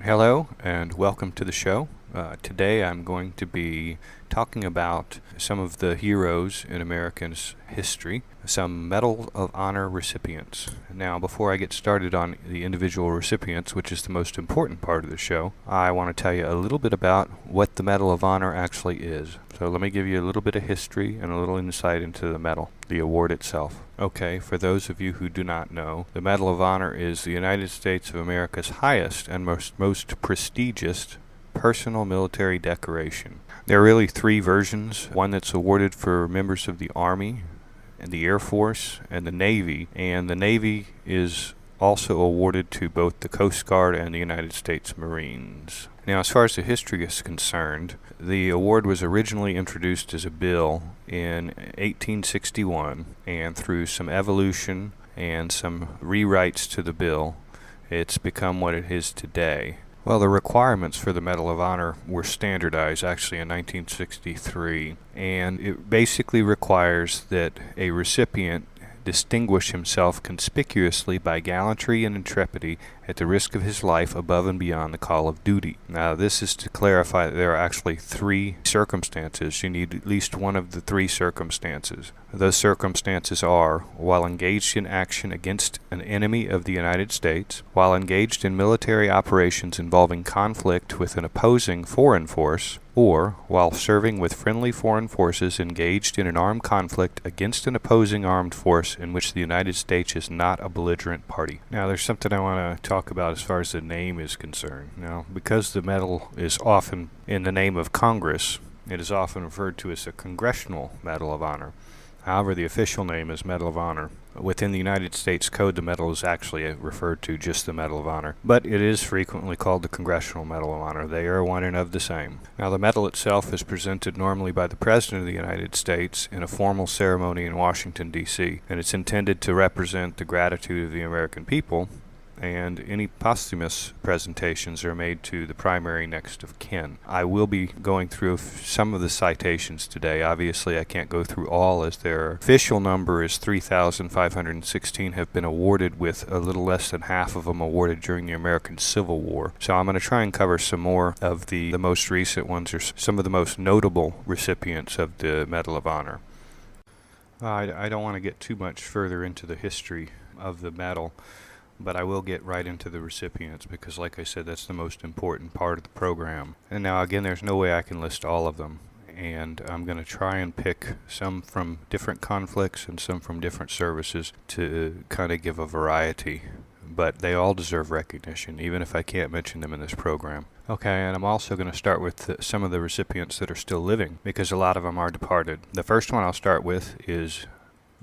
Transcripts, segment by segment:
Hello and welcome to the show. Today I'm going to be talking about some of the heroes in Americans' history, some Medal of Honor recipients. Now, before I get started on the individual recipients, which is the most important part of the show, I want to tell you a little bit about what the Medal of Honor actually is. So let me give you a little bit of history and a little insight into the medal, the award itself. Okay, for those of you who do not know, the Medal of Honor is the United States of America's highest and most prestigious personal military decoration. There are really three versions, one that's awarded for members of the Army and the Air Force and the Navy, and the Navy is also awarded to both the Coast Guard and the United States Marines. Now, as far as the history is concerned, the award was originally introduced as a bill in 1861, and through some evolution and some rewrites to the bill, it's become what it is today. Well, the requirements for the Medal of Honor were standardized actually in 1963, and it basically requires that a recipient distinguish himself conspicuously by gallantry and intrepidity at the risk of his life above and beyond the call of duty. Now, this is to clarify that there are actually three circumstances. You need at least one of the three circumstances. Those circumstances are while engaged in action against an enemy of the United States, while engaged in military operations involving conflict with an opposing foreign force, or while serving with friendly foreign forces engaged in an armed conflict against an opposing armed force in which the United States is not a belligerent party. Now, there's something I want to talk about as far as the name is concerned. Now, because the medal is often in the name of Congress, it is often referred to as a Congressional Medal of Honor. However, the official name is Medal of Honor. Within the United States Code, the medal is actually referred to just the Medal of Honor, but it is frequently called the Congressional Medal of Honor. They are one and of the same. Now, the medal itself is presented normally by the President of the United States in a formal ceremony in Washington, D.C., and it's intended to represent the gratitude of the American people, and any posthumous presentations are made to the primary next of kin. I will be going through some of the citations today. Obviously, I can't go through all, as their official number is 3,516 have been awarded, with a little less than half of them awarded during the American Civil War. So I'm going to try and cover some more of the most recent ones, or some of the most notable recipients of the Medal of Honor. I don't want to get too much further into the history of the medal, but I will get right into the recipients because, like I said, that's the most important part of the program. And now, again, there's no way I can list all of them, and I'm going to try and pick some from different conflicts and some from different services to kind of give a variety. But they all deserve recognition, even if I can't mention them in this program. Okay, and I'm also going to start with some of the recipients that are still living, because a lot of them are departed. The first one I'll start with is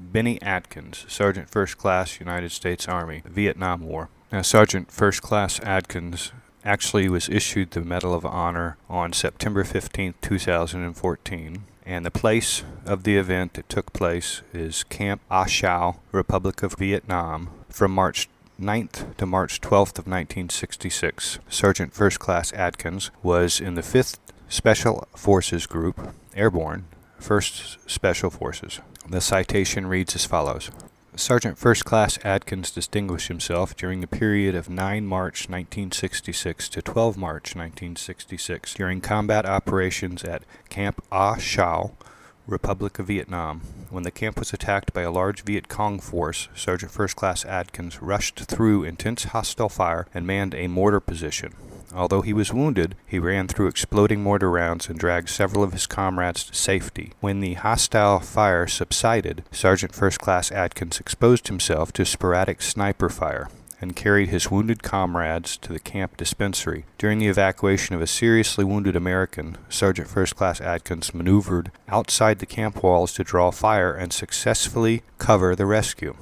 Benny Atkins, Sergeant First Class, United States Army, Vietnam War. Now, Sergeant First Class Atkins actually was issued the Medal of Honor on September 15, 2014, and the place of the event that took place is Camp Ah Chau, Republic of Vietnam, from March 9th to March 12th of 1966. Sergeant First Class Atkins was in the 5th Special Forces Group, Airborne, 1st Special Forces. The citation reads as follows. Sergeant First Class Atkins distinguished himself during the period of 9 March 1966 to 12 March 1966 during combat operations at Camp Ah Chau, Republic of Vietnam. When the camp was attacked by a large Viet Cong force, Sergeant First Class Atkins rushed through intense hostile fire and manned a mortar position. Although he was wounded, he ran through exploding mortar rounds and dragged several of his comrades to safety. When the hostile fire subsided, Sergeant First Class Atkins exposed himself to sporadic sniper fire and carried his wounded comrades to the camp dispensary. During the evacuation of a seriously wounded American, Sergeant First Class Atkins maneuvered outside the camp walls to draw fire and successfully cover the rescue.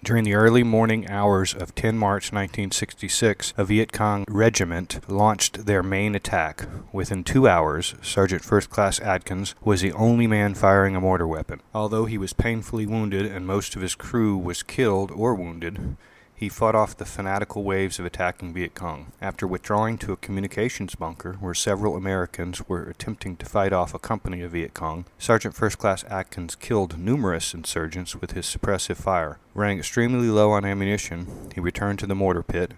During the early morning hours of 10 March 1966, a Viet Cong regiment launched their main attack. Within 2 hours, Sergeant First Class Atkins was the only man firing a mortar weapon. Although he was painfully wounded and most of his crew was killed or wounded, he fought off the fanatical waves of attacking Viet Cong. After withdrawing to a communications bunker where several Americans were attempting to fight off a company of Viet Cong, Sergeant First Class Atkins killed numerous insurgents with his suppressive fire. Running extremely low on ammunition, he returned to the mortar pit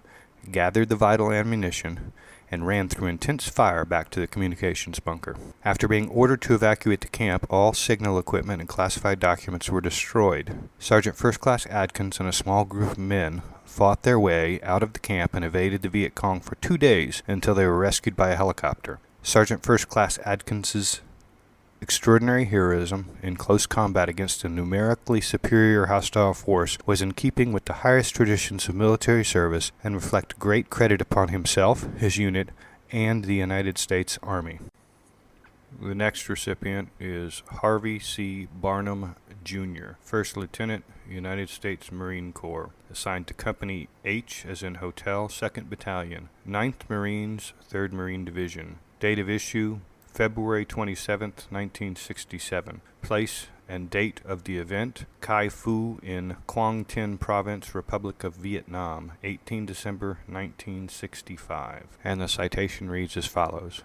gathered the vital ammunition, and ran through intense fire back to the communications bunker. After being ordered to evacuate the camp, all signal equipment and classified documents were destroyed. Sergeant First Class Adkins and a small group of men fought their way out of the camp and evaded the Viet Cong for 2 days until they were rescued by a helicopter. Sergeant First Class Adkins's extraordinary heroism in close combat against a numerically superior hostile force was in keeping with the highest traditions of military service and reflect great credit upon himself, his unit, and the United States Army. The next recipient is Harvey C. Barnum, Jr., First Lieutenant, United States Marine Corps, assigned to Company H as in Hotel, 2nd Battalion, 9th Marines, 3rd Marine Division. Date of issue, February 27, 1967. Place and date of the event, Kai Fu in Quang Tin Province, Republic of Vietnam, 18 December 1965. And the citation reads as follows.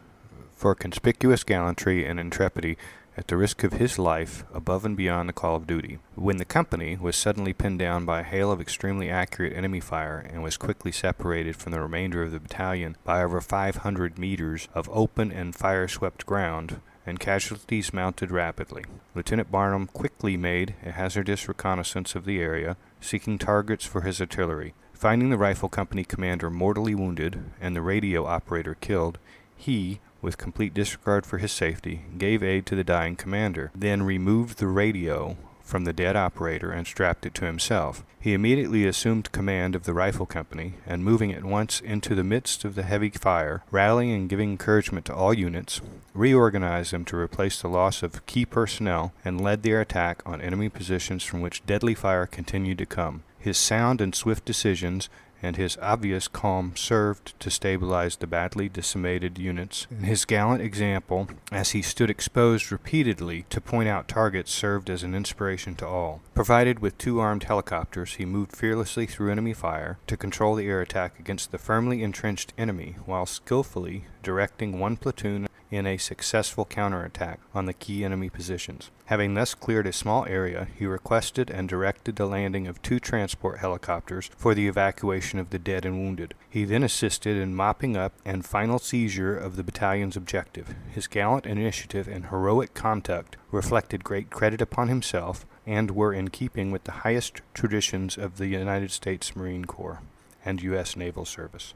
For conspicuous gallantry and intrepidity at the risk of his life above and beyond the call of duty. When the company was suddenly pinned down by a hail of extremely accurate enemy fire and was quickly separated from the remainder of the battalion by over 500 meters of open and fire-swept ground, and casualties mounted rapidly. Lieutenant Barnum quickly made a hazardous reconnaissance of the area, seeking targets for his artillery. Finding the rifle company commander mortally wounded and the radio operator killed, he, with complete disregard for his safety, gave aid to the dying commander, then removed the radio from the dead operator and strapped it to himself. He immediately assumed command of the rifle company, and moving at once into the midst of the heavy fire, rallying and giving encouragement to all units, reorganized them to replace the loss of key personnel, and led their attack on enemy positions from which deadly fire continued to come. His sound and swift decisions and his obvious calm served to stabilize the badly decimated units, and his gallant example, as he stood exposed repeatedly to point out targets, served as an inspiration to all. Provided with 2 armed helicopters, he moved fearlessly through enemy fire to control the air attack against the firmly entrenched enemy, while skillfully directing 1 platoon in a successful counterattack on the key enemy positions. Having thus cleared a small area, he requested and directed the landing of 2 transport helicopters for the evacuation of the dead and wounded. He then assisted in mopping up and final seizure of the battalion's objective. His gallant initiative and heroic conduct reflected great credit upon himself and were in keeping with the highest traditions of the United States Marine Corps and U.S. Naval Service.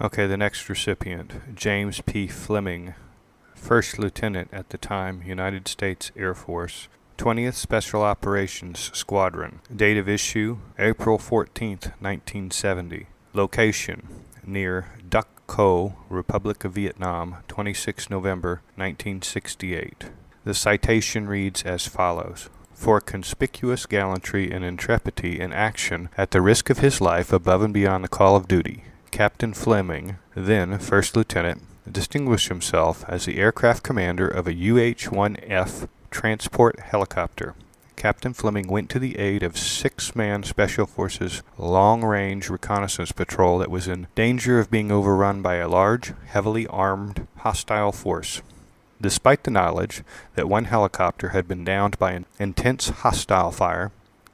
Okay, the next recipient, James P. Fleming, First Lieutenant at the time, United States Air Force, 20th Special Operations Squadron. Date of issue, April 14th, 1970. Location, near Duc Co, Republic of Vietnam, 26 November, 1968. The citation reads as follows. For conspicuous gallantry and intrepidity in action at the risk of his life above and beyond the call of duty, Captain Fleming, then First Lieutenant, distinguished himself as the aircraft commander of a UH-1F transport helicopter. Captain Fleming went to the aid of 6-man Special Forces long-range reconnaissance patrol that was in danger of being overrun by a large, heavily armed hostile force. Despite the knowledge that 1 helicopter had been downed by an intense hostile fire,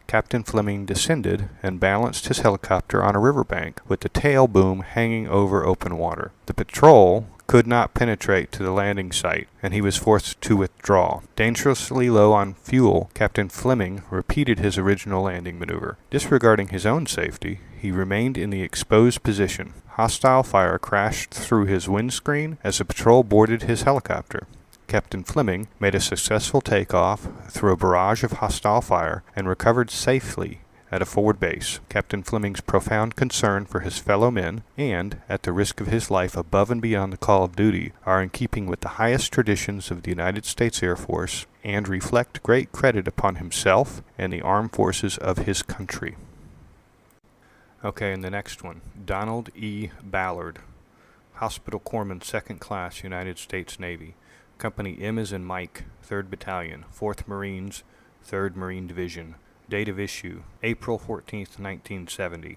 Captain Fleming descended and balanced his helicopter on a riverbank with the tail boom hanging over open water. The patrol could not penetrate to the landing site, and he was forced to withdraw. Dangerously low on fuel, Captain Fleming repeated his original landing maneuver. Disregarding his own safety, he remained in the exposed position. Hostile fire crashed through his windscreen as the patrol boarded his helicopter. Captain Fleming made a successful takeoff through a barrage of hostile fire and recovered safely at a forward base. Captain Fleming's profound concern for his fellow men and, at the risk of his life above and beyond the call of duty, are in keeping with the highest traditions of the United States Air Force and reflect great credit upon himself and the armed forces of his country. Okay, and the next one, Donald E. Ballard, Hospital Corpsman, 2nd Class, United States Navy. Company M as in Mike, 3rd Battalion, 4th Marines, 3rd Marine Division. Date of issue, April 14th, 1970.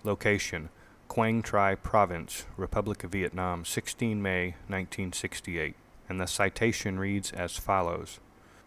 Location, Quang Tri Province, Republic of Vietnam, 16 May, 1968. And the citation reads as follows.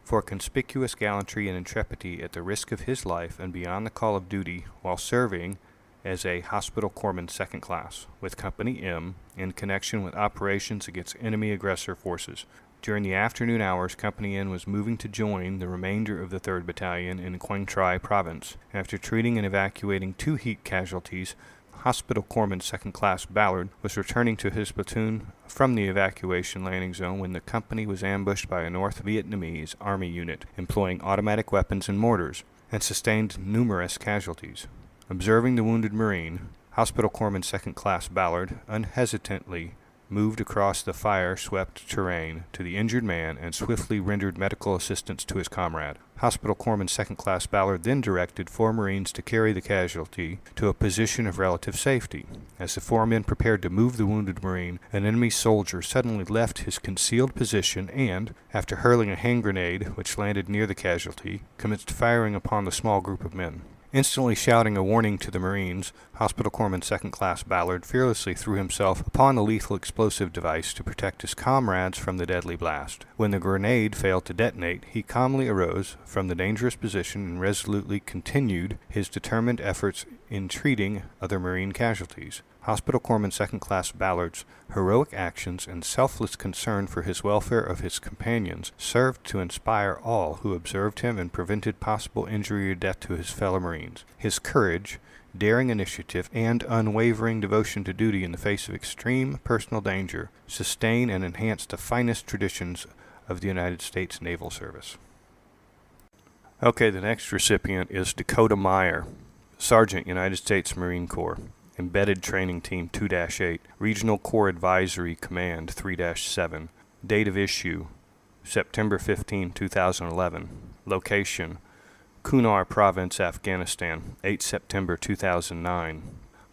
For conspicuous gallantry and intrepidity at the risk of his life and beyond the call of duty while serving as a hospital corpsman second class with Company M in connection with operations against enemy aggressor forces. During the afternoon hours, Company N was moving to join the remainder of the 3rd Battalion in Quang Tri Province. After treating and evacuating 2 heat casualties, Hospital Corpsman Second Class Ballard was returning to his platoon from the evacuation landing zone when the company was ambushed by a North Vietnamese Army unit employing automatic weapons and mortars, and sustained numerous casualties. Observing the wounded Marine, Hospital Corpsman Second Class Ballard unhesitantly moved across the fire-swept terrain to the injured man and swiftly rendered medical assistance to his comrade. Hospital Corpsman Second Class Ballard then directed 4 Marines to carry the casualty to a position of relative safety. As the 4 men prepared to move the wounded Marine, an enemy soldier suddenly left his concealed position and, after hurling a hand grenade, which landed near the casualty, commenced firing upon the small group of men. Instantly shouting a warning to the Marines, Hospital Corpsman Second Class Ballard fearlessly threw himself upon the lethal explosive device to protect his comrades from the deadly blast. When the grenade failed to detonate, he calmly arose from the dangerous position and resolutely continued his determined efforts in treating other Marine casualties. Hospital Corpsman Second Class Ballard's heroic actions and selfless concern for his welfare of his companions served to inspire all who observed him and prevented possible injury or death to his fellow Marines. His courage, daring initiative, and unwavering devotion to duty in the face of extreme personal danger sustain and enhance the finest traditions of the United States Naval Service. Okay, the next recipient is Dakota Meyer, Sergeant, United States Marine Corps. Embedded Training Team 2-8, Regional Corps Advisory Command 3-7. Date of issue, September 15, 2011. Location, Kunar Province, Afghanistan, 8 September 2009.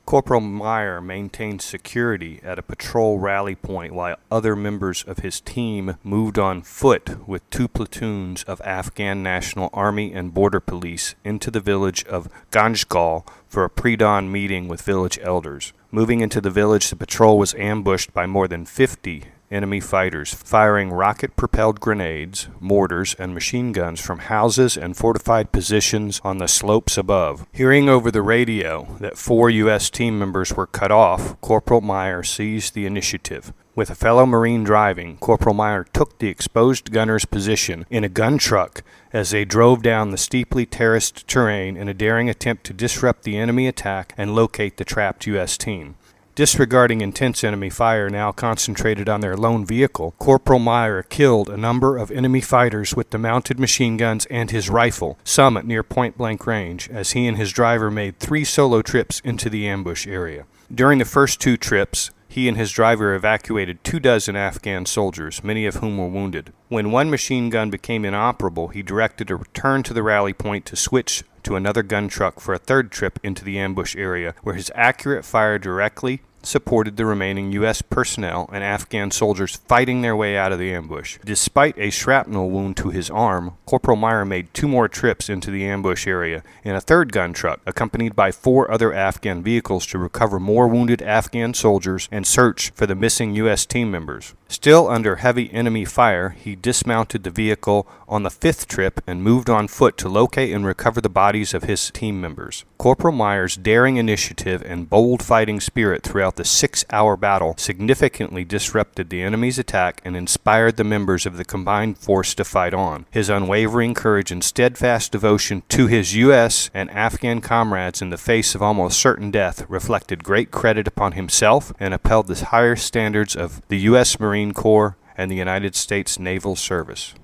Corporal Meyer maintained security at a patrol rally point while other members of his team moved on foot with 2 platoons of Afghan National Army and Border Police into the village of Ganjgal for a pre-dawn meeting with village elders. Moving into the village, the patrol was ambushed by more than 50 enemy fighters, firing rocket-propelled grenades, mortars, and machine guns from houses and fortified positions on the slopes above. Hearing over the radio that 4 U.S. team members were cut off, Corporal Meyer seized the initiative. With a fellow Marine driving, Corporal Meyer took the exposed gunner's position in a gun truck as they drove down the steeply terraced terrain in a daring attempt to disrupt the enemy attack and locate the trapped U.S. team. Disregarding intense enemy fire now concentrated on their lone vehicle, Corporal Meyer killed a number of enemy fighters with the mounted machine guns and his rifle, some at near point-blank range, as he and his driver made 3 solo trips into the ambush area. During the first 2 trips, he and his driver evacuated 24 Afghan soldiers, many of whom were wounded. When one machine gun became inoperable, he directed a return to the rally point to switch to another gun truck for a 3rd trip into the ambush area, where his accurate fire directly supported the remaining U.S. personnel and Afghan soldiers fighting their way out of the ambush. Despite a shrapnel wound to his arm, Corporal Meyer made 2 more trips into the ambush area in a 3rd gun truck, accompanied by 4 other Afghan vehicles to recover more wounded Afghan soldiers and search for the missing U.S. team members. Still under heavy enemy fire, he dismounted the vehicle on the 5th trip and moved on foot to locate and recover the bodies of his team members. Corporal Meyer's daring initiative and bold fighting spirit throughout the 6-hour battle significantly disrupted the enemy's attack and inspired the members of the combined force to fight on. His unwavering courage and steadfast devotion to his U.S. and Afghan comrades in the face of almost certain death reflected great credit upon himself and upheld the higher standards of the U.S. Marine Corps and the United States Naval Service.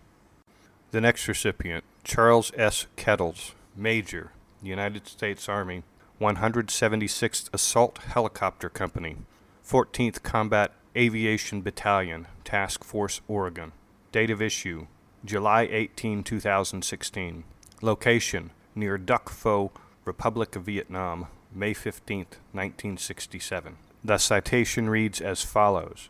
The next recipient, Charles S. Kettles, Major, United States Army, 176th Assault Helicopter Company, 14th Combat Aviation Battalion, Task Force, Oregon. Date of issue, July 18, 2016. Location, near Duc Pho, Republic of Vietnam, May 15, 1967. The citation reads as follows.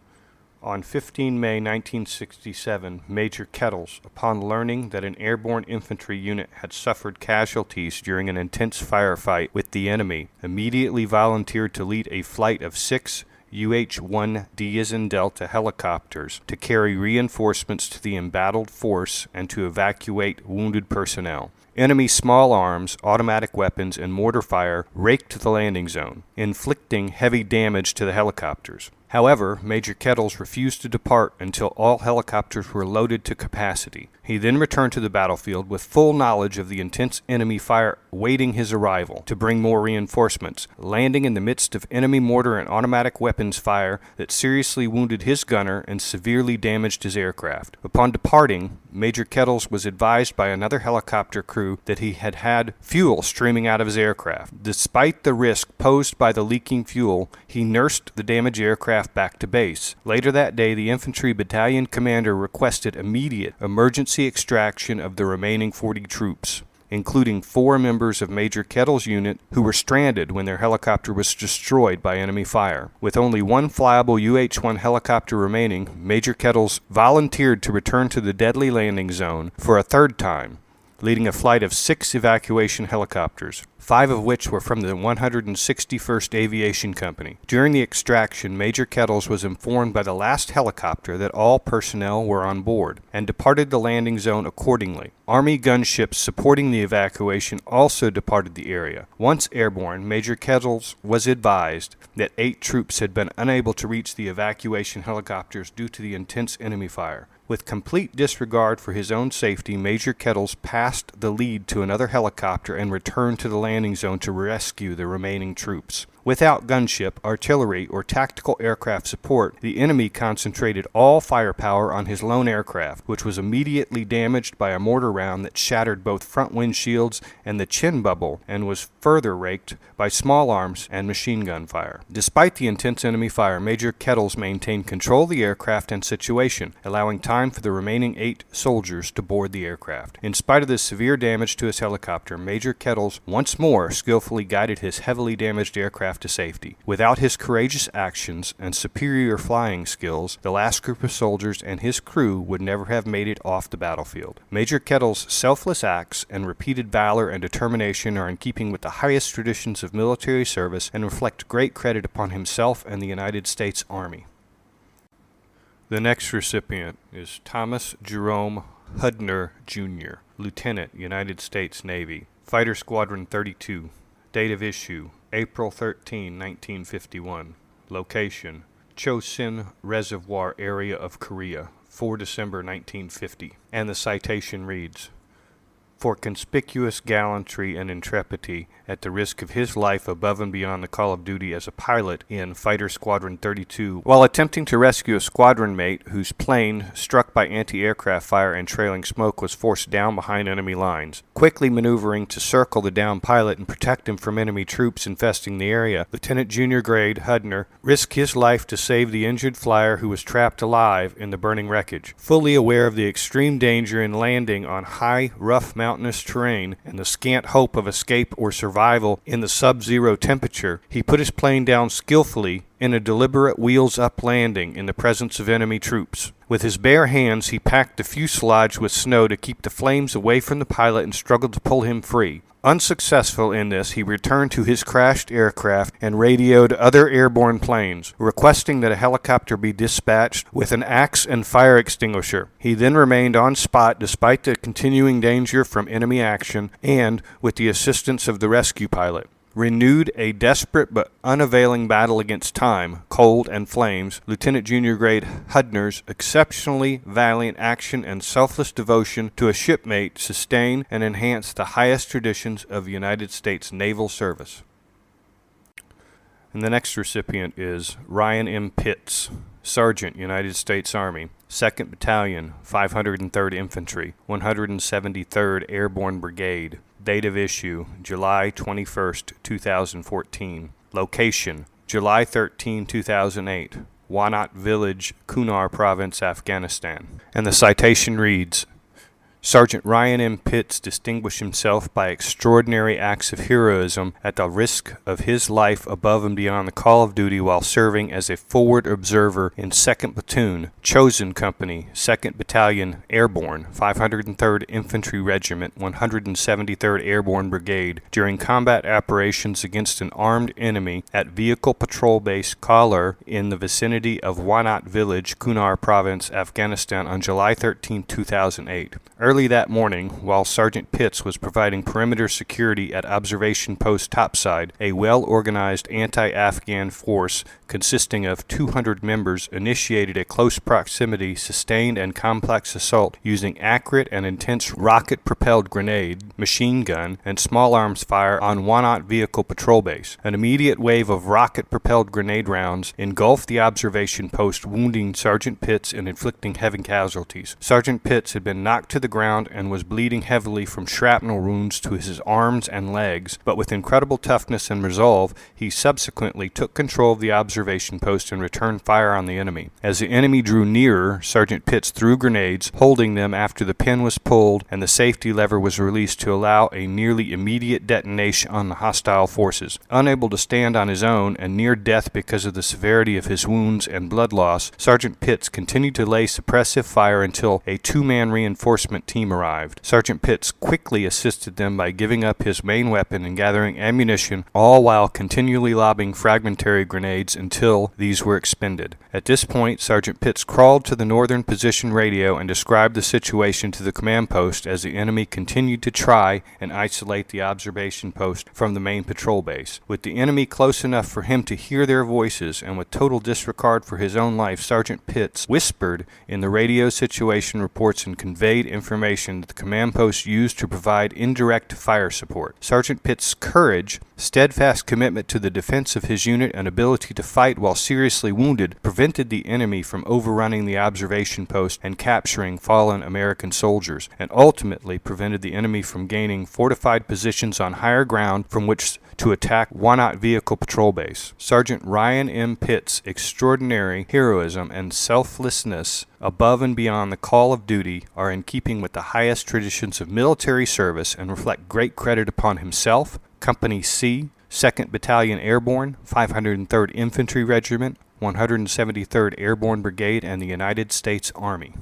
On 15 May 1967, Major Kettles, upon learning that an airborne infantry unit had suffered casualties during an intense firefight with the enemy, immediately volunteered to lead a flight of 6 UH-1D as in Delta helicopters to carry reinforcements to the embattled force and to evacuate wounded personnel. Enemy small arms, automatic weapons, and mortar fire raked the landing zone, inflicting heavy damage to the helicopters. However, Major Kettles refused to depart until all helicopters were loaded to capacity. He then returned to the battlefield with full knowledge of the intense enemy fire awaiting his arrival to bring more reinforcements, landing in the midst of enemy mortar and automatic weapons fire that seriously wounded his gunner and severely damaged his aircraft. Upon departing, Major Kettles was advised by another helicopter crew that he had had fuel streaming out of his aircraft. Despite the risk posed by the leaking fuel, he nursed the damaged aircraft back to base. Later that day, the infantry battalion commander requested immediate emergency extraction of the remaining 40 troops, including 4 members of Major Kettles' unit who were stranded when their helicopter was destroyed by enemy fire. With only one flyable UH-1 helicopter remaining, Major Kettles volunteered to return to the deadly landing zone for a third time, leading a flight of 6 evacuation helicopters, 5 of which were from the 161st Aviation Company. During the extraction, Major Kettles was informed by the last helicopter that all personnel were on board, and departed the landing zone accordingly. Army gunships supporting the evacuation also departed the area. Once airborne, Major Kettles was advised that 8 troops had been unable to reach the evacuation helicopters due to the intense enemy fire. With complete disregard for his own safety, Major Kettles passed the lead to another helicopter and returned to the landing zone to rescue the remaining troops. Without gunship, artillery, or tactical aircraft support, the enemy concentrated all firepower on his lone aircraft, which was immediately damaged by a mortar round that shattered both front windshields and the chin bubble, and was further raked by small arms and machine gun fire. Despite the intense enemy fire, Major Kettles maintained control of the aircraft and situation, allowing time for the remaining 8 soldiers to board the aircraft. In spite of the severe damage to his helicopter, Major Kettles once more skillfully guided his heavily damaged aircraft to safety. Without his courageous actions and superior flying skills, the last group of soldiers and his crew would never have made it off the battlefield. Major Kettles' selfless acts and repeated valor and determination are in keeping with the highest traditions of military service and reflect great credit upon himself and the United States Army. The next recipient is Thomas Jerome Hudner, Jr., Lieutenant, United States Navy, Fighter Squadron 32. Date of issue, April 13, 1951. Location, Chosin Reservoir area of Korea, 4 December 1950. And the citation reads, "For conspicuous gallantry and intrepidity at the risk of his life above and beyond the call of duty as a pilot in Fighter Squadron 32, while attempting to rescue a squadron mate whose plane, struck by anti-aircraft fire and trailing smoke, was forced down behind enemy lines. Quickly maneuvering to circle the downed pilot and protect him from enemy troops infesting the area, Lieutenant Junior Grade Hudner risked his life to save the injured flyer who was trapped alive in the burning wreckage. Fully aware of the extreme danger in landing on high, rough mountainous terrain and the scant hope of escape or survival in the sub-zero temperature, he put his plane down skillfully in a deliberate wheels-up landing in the presence of enemy troops. With his bare hands, he packed the fuselage with snow to keep the flames away from the pilot and struggled to pull him free. Unsuccessful in this, he returned to his crashed aircraft and radioed other airborne planes, requesting that a helicopter be dispatched with an axe and fire extinguisher. He then remained on spot despite the continuing danger from enemy action and, with the assistance of the rescue pilot, renewed a desperate but unavailing battle against time, cold, and flames. Lieutenant Junior Grade Hudner's exceptionally valiant action and selfless devotion to a shipmate sustain and enhance the highest traditions of United States naval service." And the next recipient is Ryan M. Pitts, Sergeant, United States Army, 2nd Battalion, 503rd Infantry, 173rd Airborne Brigade. Date of issue, July 21st, 2014. Location, July 13, 2008. Wanat Village, Kunar Province, Afghanistan. And the citation reads, Sergeant Ryan M. Pitts distinguished himself by extraordinary acts of heroism at the risk of his life above and beyond the call of duty while serving as a forward observer in 2nd Platoon, Chosen Company, 2nd Battalion Airborne, 503rd Infantry Regiment, 173rd Airborne Brigade during combat operations against an armed enemy at Vehicle Patrol Base Kalar in the vicinity of Wanat Village, Kunar Province, Afghanistan on July 13, 2008. Early that morning, while Sergeant Pitts was providing perimeter security at Observation Post Topside, a well-organized anti-Afghan force consisting of 200 members initiated a close proximity, sustained and complex assault using accurate and intense rocket-propelled grenade, machine gun, and small arms fire on Wanat Vehicle Patrol Base. An immediate wave of rocket-propelled grenade rounds engulfed the observation post, wounding Sergeant Pitts and inflicting heavy casualties. Sergeant Pitts had been knocked to the ground and was bleeding heavily from shrapnel wounds to his arms and legs, but with incredible toughness and resolve, he subsequently took control of the observation post and returned fire on the enemy. As the enemy drew nearer, Sergeant Pitts threw grenades, holding them after the pin was pulled and the safety lever was released to allow a nearly immediate detonation on the hostile forces. Unable to stand on his own and near death because of the severity of his wounds and blood loss, Sergeant Pitts continued to lay suppressive fire until a two-man reinforcement team arrived. Sergeant Pitts quickly assisted them by giving up his main weapon and gathering ammunition, all while continually lobbing fragmentary grenades until these were expended. At this point, Sergeant Pitts crawled to the northern position radio and described the situation to the command post as the enemy continued to try and isolate the observation post from the main patrol base. With the enemy close enough for him to hear their voices and with total disregard for his own life, Sergeant Pitts whispered in the radio situation reports and conveyed information that the command post used to provide indirect fire support. Sergeant Pitts' courage, steadfast commitment to the defense of his unit, and ability to fight while seriously wounded prevented the enemy from overrunning the observation post and capturing fallen American soldiers, and ultimately prevented the enemy from gaining fortified positions on higher ground from which to attack Wanat Vehicle Patrol Base. Sergeant Ryan M. Pitts' extraordinary heroism and selflessness above and beyond the call of duty are in keeping with the highest traditions of military service and reflect great credit upon himself, Company C, 2nd Battalion Airborne, 503rd Infantry Regiment, 173rd Airborne Brigade, and the United States Army.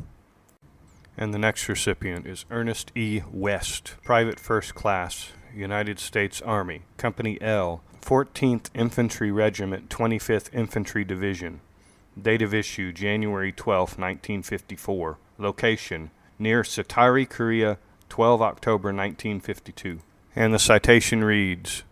And the next recipient is Ernest E. West, Private First Class, United States Army, Company L, 14th Infantry Regiment, 25th Infantry Division. Date of issue, January 12, 1954. Location, near Satari, Korea, 12 October 1952. And the citation reads,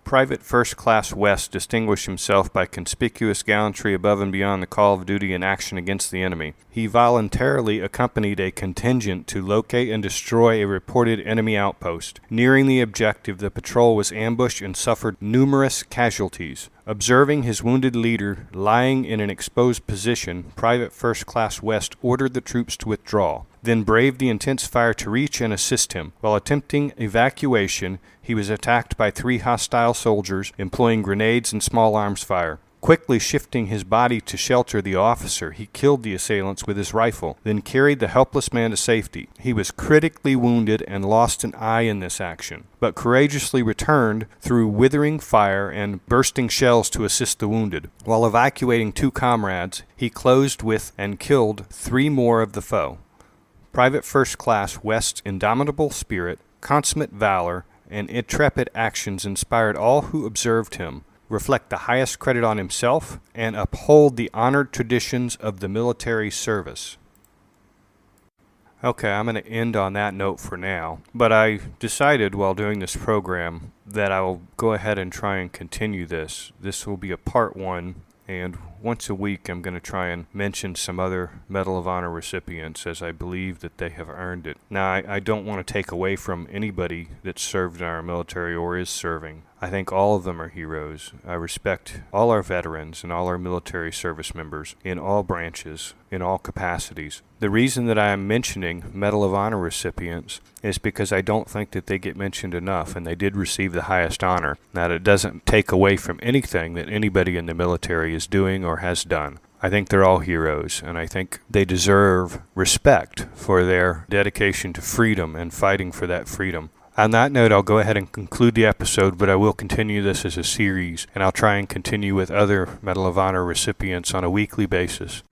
Private First Class West distinguished himself by conspicuous gallantry above and beyond the call of duty in action against the enemy. He voluntarily accompanied a contingent to locate and destroy a reported enemy outpost. Nearing the objective, the patrol was ambushed and suffered numerous casualties. Observing his wounded leader lying in an exposed position, Private First Class West ordered the troops to withdraw, then braved the intense fire to reach and assist him. While attempting evacuation, he was attacked by 3 hostile soldiers employing grenades and small arms fire. Quickly shifting his body to shelter the officer, he killed the assailants with his rifle, then carried the helpless man to safety. He was critically wounded and lost an eye in this action, but courageously returned through withering fire and bursting shells to assist the wounded. While evacuating 2 comrades, he closed with and killed 3 more of the foe. Private First Class West's indomitable spirit, consummate valor, and intrepid actions inspired all who observed him, reflect the highest credit on himself, and uphold the honored traditions of the military service. Okay, I'm going to end on that note for now, but I decided while doing this program that I will go ahead and try and continue this. This will be a part 1, and once a week I'm going to try and mention some other Medal of Honor recipients as I believe that they have earned it. Now, I don't want to take away from anybody that served in our military or is serving. I think all of them are heroes. I respect all our veterans and all our military service members in all branches, in all capacities. The reason that I am mentioning Medal of Honor recipients is because I don't think that they get mentioned enough, and they did receive the highest honor. Now, that doesn't take away from anything that anybody in the military is doing or has done. I think they're all heroes, and I think they deserve respect for their dedication to freedom and fighting for that freedom. On that note, I'll go ahead and conclude the episode, but I will continue this as a series, and I'll try and continue with other Medal of Honor recipients on a weekly basis.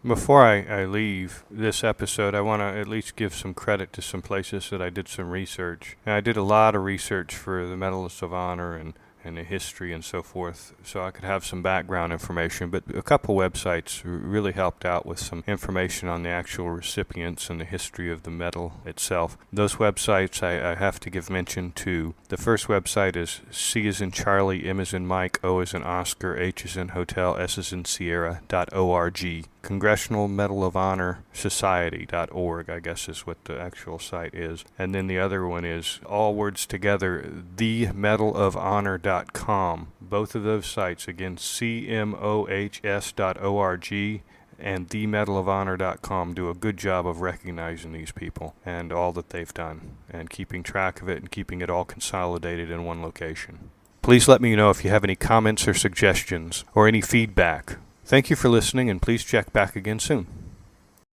Before I leave this episode, I want to at least give some credit to some places that I did some research. And I did a lot of research for the Medalists of Honor and the history and so forth, so I could have some background information. But a couple websites really helped out with some information on the actual recipients and the history of the medal itself. Those websites I have to give mention to. The first website is C as in Charlie, M as in Mike, O as in Oscar, H as in Hotel, S as in Sierra.org. Congressional Medal of Honor Society.org, I guess is what the actual site is. And then the other one is, all words together, themedalofhonor.com. Both of those sites, again, cmohs.org and themedalofhonor.com, do a good job of recognizing these people and all that they've done and keeping track of it and keeping it all consolidated in one location. Please let me know if you have any comments or suggestions or any feedback. Thank you for listening, and please check back again soon.